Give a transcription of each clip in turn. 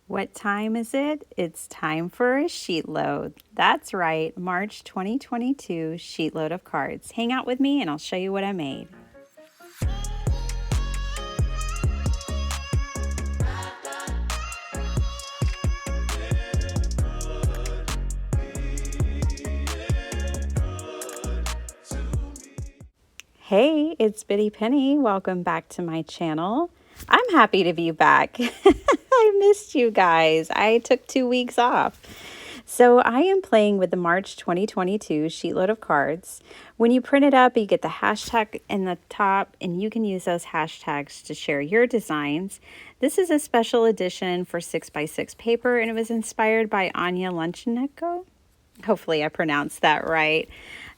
What time is it? It's time for a sheet load. That's right, March 2022 sheet load of cards. Hang out with me and I'll show you what I made. Hey, it's Biddy Penny. Welcome back to my channel. I'm happy to be back. I missed you guys. I took 2 weeks off. So I am playing with the March 2022 sheetload of cards. When you print it up, you get the hashtag in the top, and you can use those hashtags to share your designs. This is a special edition for 6x6 paper, and it was inspired by Anya Lunchenko. Hopefully I pronounced that right.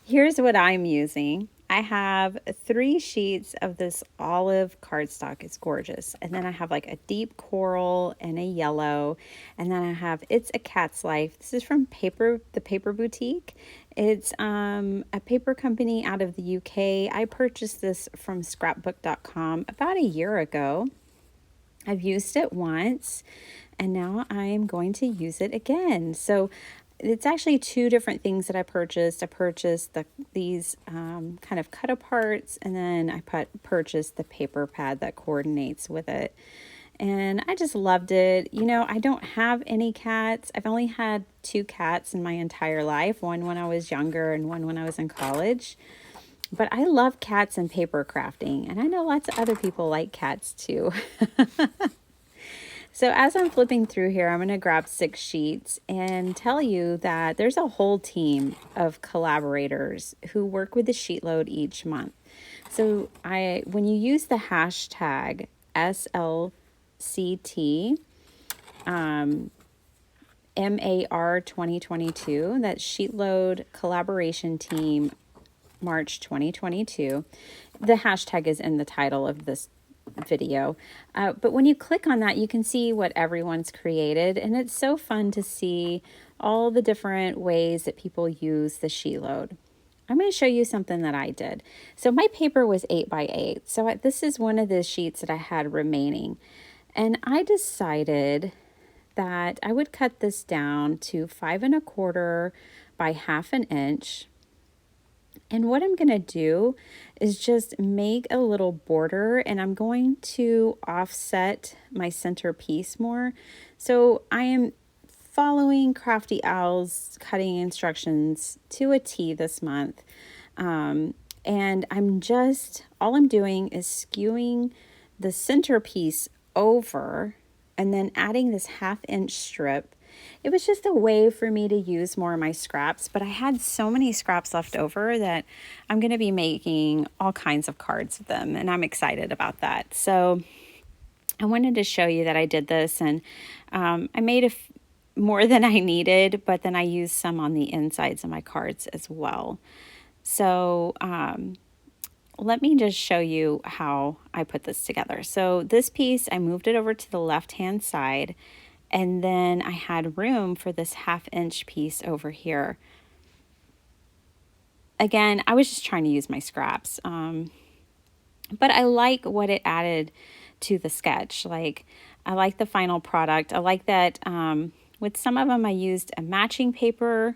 Here's what I'm using. I have 3 sheets of this olive cardstock. It's gorgeous. And then I have like a deep coral and a yellow. And then I have It's a Cat's Life. This is from the Paper Boutique. It's a paper company out of the UK. I purchased this from scrapbook.com about a year ago. I've used it once and now I am going to use it again. So it's actually 2 different things that I purchased. I purchased these kind of cut aparts, and then I purchased the paper pad that coordinates with it. And I just loved it. You know, I don't have any cats. I've only had 2 cats in my entire life, one when I was younger and one when I was in college. But I love cats and paper crafting, and I know lots of other people like cats too. So as I'm flipping through here, I'm going to grab 6 sheets and tell you that there's a whole team of collaborators who work with the sheet load each month. So when you use the hashtag SLCT, MAR 2022, that's sheet load collaboration team March 2022. The hashtag is in the title of this video. But when you click on that, you can see what everyone's created. And it's so fun to see all the different ways that people use the sheet load. I'm going to show you something that I did. So my paper was 8x8. So this is one of the sheets that I had remaining. And I decided that I would cut this down to 5 1/4 by 1/2 inch. And what I'm going to do is just make a little border, and I'm going to offset my center piece more. So I am following Crafty Owl's cutting instructions to a T this month. And all I'm doing is skewing the center piece over and then adding this 1/2 inch strip. It was just a way for me to use more of my scraps, but I had so many scraps left over that I'm going to be making all kinds of cards with them, and I'm excited about that. So I wanted to show you that I did this, and I made more than I needed, but then I used some on the insides of my cards as well. So let me just show you how I put this together. So this piece, I moved it over to the left-hand side, and then I had room for this 1/2 inch piece over here. Again, I was just trying to use my scraps. But I like what it added to the sketch. Like, I like the final product. I like that with some of them I used a matching paper.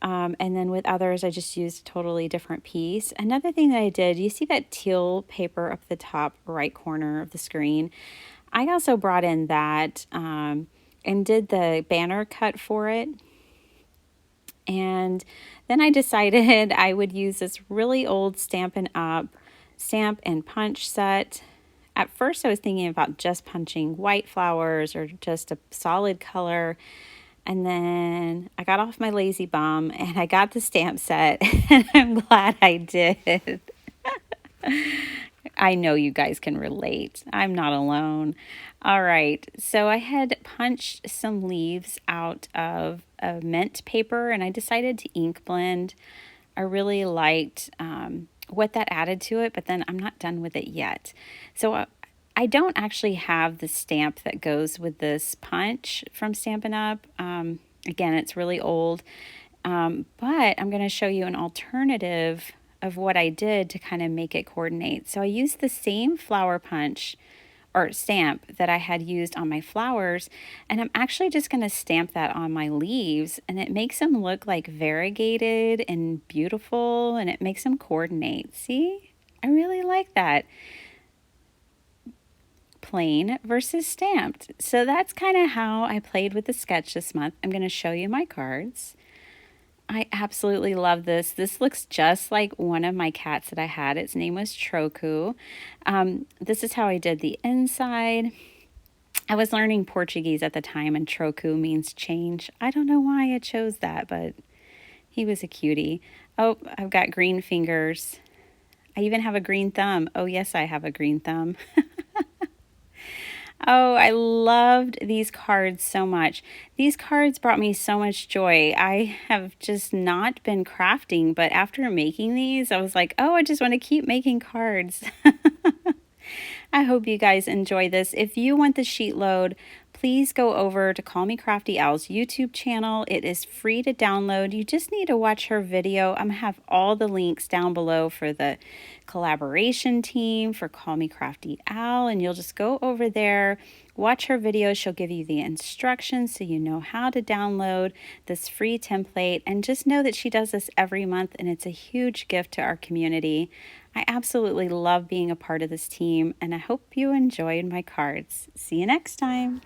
And then with others, I just used a totally different piece. Another thing that I did, you see that teal paper up the top right corner of the screen? I also brought in that and did the banner cut for it. And then I decided I would use this really old Stampin' Up! Stamp and punch set. At first I was thinking about just punching white flowers or just a solid color. And then I got off my lazy bum and I got the stamp set, and I'm glad I did. I know you guys can relate. I'm not alone. All right, so I had punched some leaves out of a mint paper, and I decided to ink blend. I really liked what that added to it, but then I'm not done with it yet. So I don't actually have the stamp that goes with this punch from Stampin' Up. Again, it's really old, but I'm going to show you an alternative of what I did to kind of make it coordinate. So I used the same flower punch or stamp that I had used on my flowers, and I'm actually just going to stamp that on my leaves, and it makes them look like variegated and beautiful, and it makes them coordinate. See? I really like that. Plain versus stamped. So that's kind of how I played with the sketch this month. I'm going to show you my cards. I absolutely love this. This looks just like one of my cats that I had. Its name was Troku. This is how I did the inside. I was learning Portuguese at the time, and Troku means change. I don't know why I chose that, but he was a cutie. Oh, I've got green fingers. I even have a green thumb. Oh, yes, I have a green thumb. Oh, I loved these cards so much. These cards brought me so much joy. I have just not been crafting, but after making these, I was like, oh, I just want to keep making cards. I hope you guys enjoy this. If you want the sheet load, please go over to Call Me Crafty Owl's YouTube channel. It is free to download. You just need to watch her video. I'm going to have all the links down below for the collaboration team, for Call Me Crafty Owl, and you'll just go over there, watch her video. She'll give you the instructions so you know how to download this free template, and just know that she does this every month, and it's a huge gift to our community. I absolutely love being a part of this team, and I hope you enjoyed my cards. See you next time.